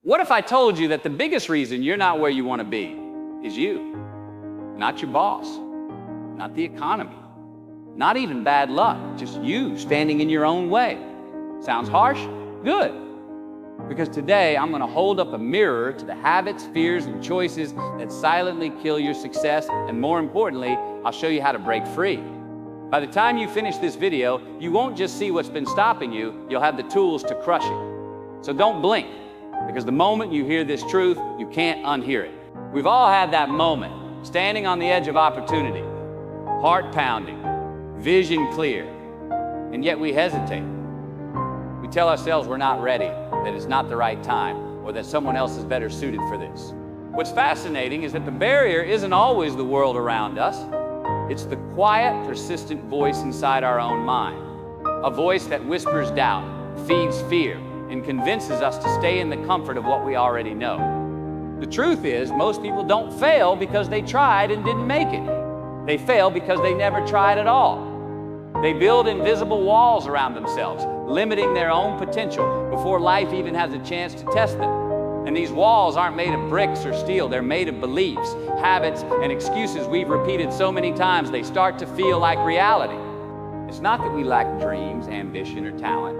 What if I told you that the biggest reason you're not where you want to be is you? Not your boss, not the economy, not even bad luck, just you standing in your own way. Sounds harsh? Good. Because today I'm going to hold up a mirror to the habits, fears, and choices that silently kill your success, and more importantly, I'll show you how to break free. By the time you finish this video, you won't just see what's been stopping you, you'll have the tools to crush it. So don't blink, because the moment you hear this truth, you can't unhear it. We've all had that moment, standing on the edge of opportunity, heart pounding, vision clear, and yet we hesitate. We tell ourselves we're not ready, that it's not the right time, or that someone else is better suited for this. What's fascinating is that the barrier isn't always the world around us. It's the quiet, persistent voice inside our own mind. A voice that whispers doubt, feeds fear, and convinces us to stay in the comfort of what we already know. The truth is, most people don't fail because they tried and didn't make it. They fail because they never tried at all. They build invisible walls around themselves, limiting their own potential before life even has a chance to test them. And these walls aren't made of bricks or steel, they're made of beliefs, habits, and excuses we've repeated so many times they start to feel like reality. It's not that we lack dreams, ambition, or talent.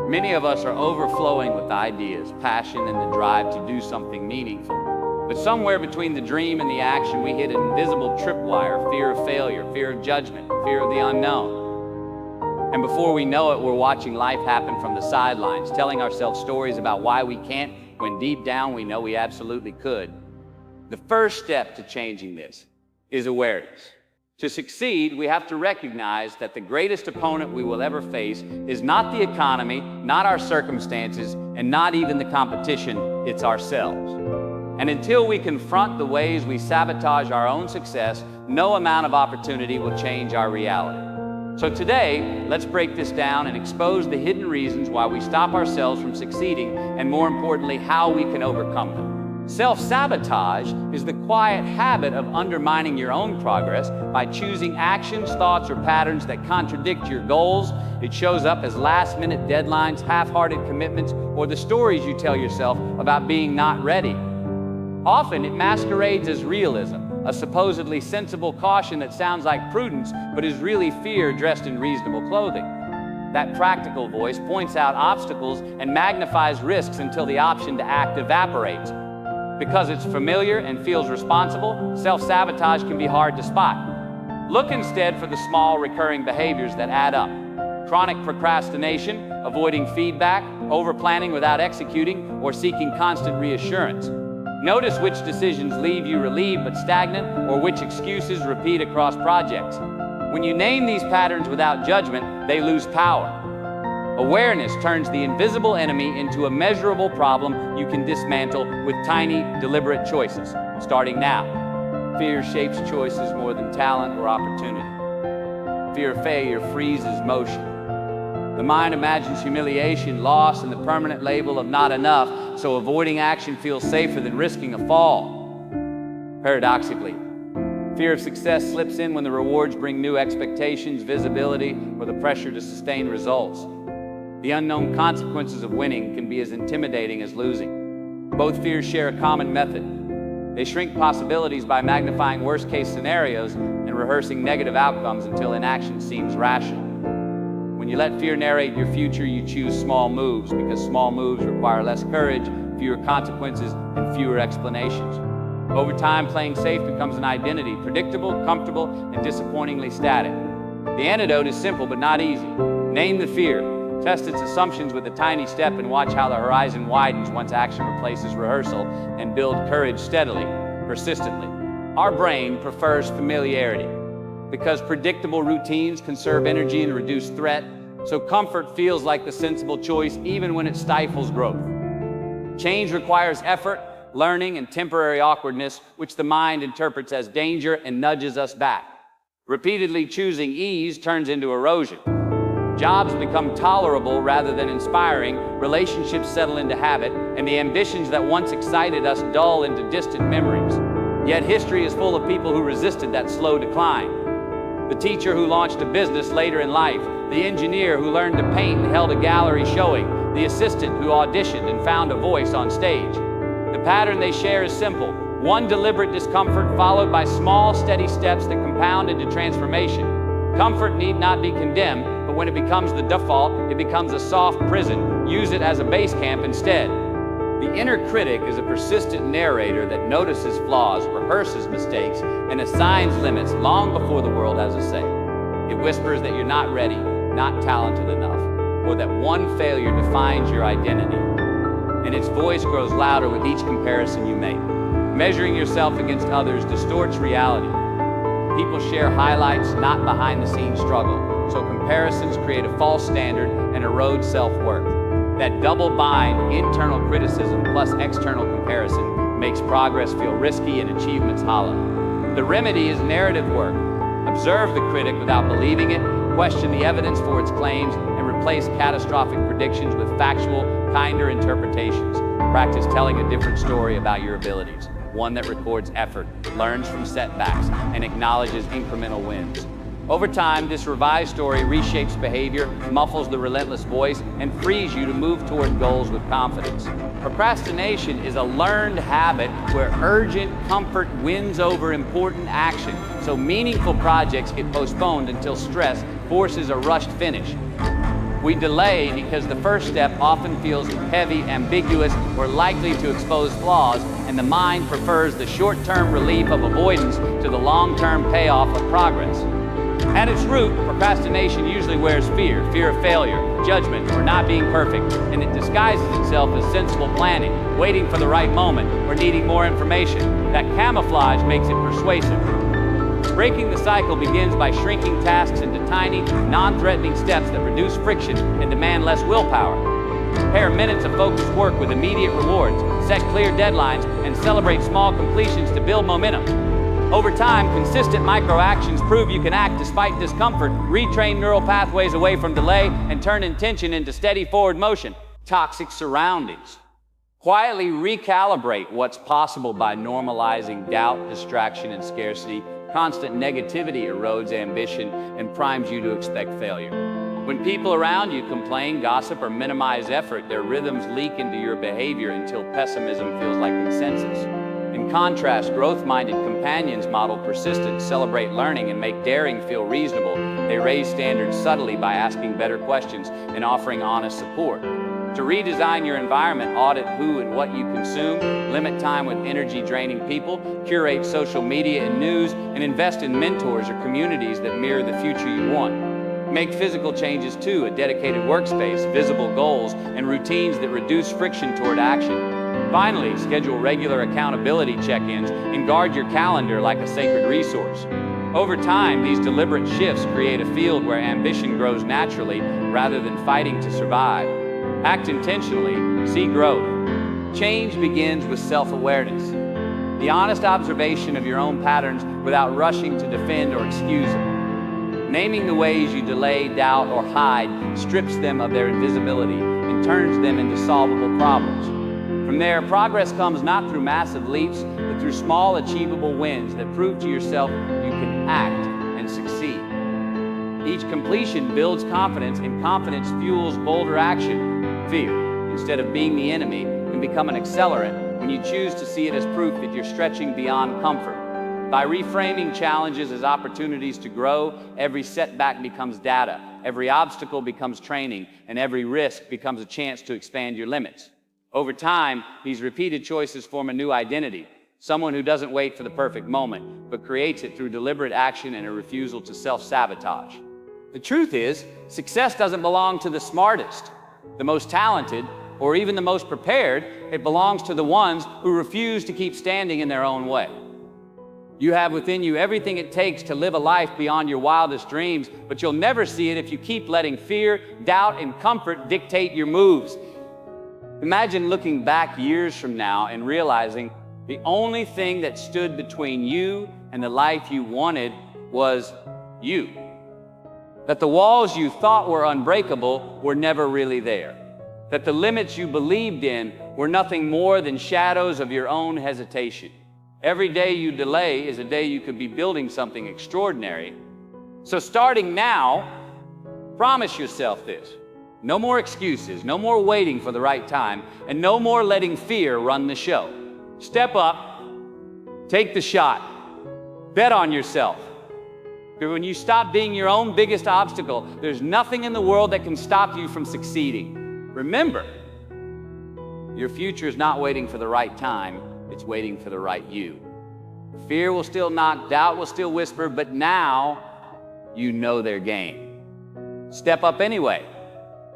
Many of us are overflowing with ideas, passion, and the drive to do something meaningful. But somewhere between the dream and the action, we hit an invisible tripwire: fear of failure, fear of judgment, fear of the unknown. And before we know it, we're watching life happen from the sidelines, telling ourselves stories about why we can't, when deep down we know we absolutely could. The first step to changing this is awareness. To succeed, we have to recognize that the greatest opponent we will ever face is not the economy, not our circumstances, and not even the competition, it's ourselves. And until we confront the ways we sabotage our own success, no amount of opportunity will change our reality. So today, let's break this down and expose the hidden reasons why we stop ourselves from succeeding, and more importantly, how we can overcome them. Self-sabotage is the quiet habit of undermining your own progress by choosing actions, thoughts, or patterns that contradict your goals. It shows up as last-minute deadlines, half-hearted commitments, or the stories you tell yourself about being not ready. Often it masquerades as realism, a supposedly sensible caution that sounds like prudence, but is really fear dressed in reasonable clothing. That practical voice points out obstacles and magnifies risks until the option to act evaporates. Because it's familiar and feels responsible, self-sabotage can be hard to spot. Look instead for the small recurring behaviors that add up. Chronic procrastination, avoiding feedback, over-planning without executing, or seeking constant reassurance. Notice which decisions leave you relieved but stagnant, or which excuses repeat across projects. When you name these patterns without judgment, they lose power. Awareness turns the invisible enemy into a measurable problem you can dismantle with tiny, deliberate choices, starting now. Fear shapes choices more than talent or opportunity. Fear of failure freezes motion. The mind imagines humiliation, loss, and the permanent label of not enough, so avoiding action feels safer than risking a fall. Paradoxically, fear of success slips in when the rewards bring new expectations, visibility, or the pressure to sustain results. The unknown consequences of winning can be as intimidating as losing. Both fears share a common method. They shrink possibilities by magnifying worst-case scenarios and rehearsing negative outcomes until inaction seems rational. When you let fear narrate your future, you choose small moves, because small moves require less courage, fewer consequences, and fewer explanations. Over time, playing safe becomes an identity, predictable, comfortable, and disappointingly static. The antidote is simple but not easy. Name the fear. Test its assumptions with a tiny step and watch how the horizon widens once action replaces rehearsal, and build courage steadily, persistently. Our brain prefers familiarity because predictable routines conserve energy and reduce threat, so comfort feels like the sensible choice even when it stifles growth. Change requires effort, learning, and temporary awkwardness, which the mind interprets as danger and nudges us back. Repeatedly choosing ease turns into erosion. Jobs become tolerable rather than inspiring, relationships settle into habit, and the ambitions that once excited us dull into distant memories. Yet history is full of people who resisted that slow decline. The teacher who launched a business later in life, the engineer who learned to paint and held a gallery showing, the assistant who auditioned and found a voice on stage. The pattern they share is simple: one deliberate discomfort followed by small, steady steps that compound into transformation. Comfort need not be condemned, but when it becomes the default, it becomes a soft prison. Use it as a base camp instead. The inner critic is a persistent narrator that notices flaws, rehearses mistakes, and assigns limits long before the world has a say. It whispers that you're not ready, not talented enough, or that one failure defines your identity. And its voice grows louder with each comparison you make. Measuring yourself against others distorts reality. People share highlights, not behind-the-scenes struggle, so comparisons create a false standard and erode self-worth. That double bind, internal criticism plus external comparison, makes progress feel risky and achievements hollow. The remedy is narrative work. Observe the critic without believing it, question the evidence for its claims, and replace catastrophic predictions with factual, kinder interpretations. Practice telling a different story about your abilities, one that records effort, learns from setbacks, and acknowledges incremental wins. Over time, this revised story reshapes behavior, muffles the relentless voice, and frees you to move toward goals with confidence. Procrastination is a learned habit where urgent comfort wins over important action, so meaningful projects get postponed until stress forces a rushed finish. We delay because the first step often feels heavy, ambiguous, or likely to expose flaws, and the mind prefers the short-term relief of avoidance to the long-term payoff of progress. At its root, procrastination usually wears fear of failure, judgment, or not being perfect, and it disguises itself as sensible planning, waiting for the right moment, or needing more information. That camouflage makes it persuasive. Breaking the cycle begins by shrinking tasks into tiny, non-threatening steps that reduce friction and demand less willpower. Pair minutes of focused work with immediate rewards, set clear deadlines, and celebrate small completions to build momentum. Over time, consistent micro-actions prove you can act despite discomfort, retrain neural pathways away from delay, and turn intention into steady forward motion. Toxic surroundings. Quietly recalibrate what's possible by normalizing doubt, distraction, and scarcity. Constant negativity erodes ambition and primes you to expect failure. When people around you complain, gossip, or minimize effort, their rhythms leak into your behavior until pessimism feels like consensus. In contrast, growth-minded companions model persistence, celebrate learning, and make daring feel reasonable. They raise standards subtly by asking better questions and offering honest support. To redesign your environment, audit who and what you consume, limit time with energy-draining people, curate social media and news, and invest in mentors or communities that mirror the future you want. Make physical changes too: a dedicated workspace, visible goals, and routines that reduce friction toward action. Finally, schedule regular accountability check-ins and guard your calendar like a sacred resource. Over time, these deliberate shifts create a field where ambition grows naturally rather than fighting to survive. Act intentionally, see growth. Change begins with self-awareness, the honest observation of your own patterns without rushing to defend or excuse them. Naming the ways you delay, doubt, or hide strips them of their invisibility and turns them into solvable problems. From there, progress comes not through massive leaps, but through small, achievable wins that prove to yourself you can act and succeed. Each completion builds confidence, and confidence fuels bolder action. Fear, instead of being the enemy, can become an accelerant when you choose to see it as proof that you're stretching beyond comfort. By reframing challenges as opportunities to grow, every setback becomes data, every obstacle becomes training, and every risk becomes a chance to expand your limits. Over time, these repeated choices form a new identity, someone who doesn't wait for the perfect moment, but creates it through deliberate action and a refusal to self-sabotage. The truth is, success doesn't belong to the smartest, the most talented, or even the most prepared. It belongs to the ones who refuse to keep standing in their own way. You have within you everything it takes to live a life beyond your wildest dreams, but you'll never see it if you keep letting fear, doubt, and comfort dictate your moves. Imagine looking back years from now and realizing the only thing that stood between you and the life you wanted was you. That the walls you thought were unbreakable were never really there. That the limits you believed in were nothing more than shadows of your own hesitation. Every day you delay is a day you could be building something extraordinary. So starting now, promise yourself this. No more excuses, no more waiting for the right time, and no more letting fear run the show. Step up, take the shot, bet on yourself. Because when you stop being your own biggest obstacle, there's nothing in the world that can stop you from succeeding. Remember, your future is not waiting for the right time, it's waiting for the right you. Fear will still knock, doubt will still whisper, but now you know their game. Step up anyway.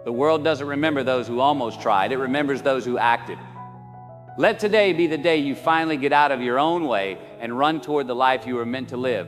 The world doesn't remember those who almost tried, it remembers those who acted. Let today be the day you finally get out of your own way and run toward the life you were meant to live.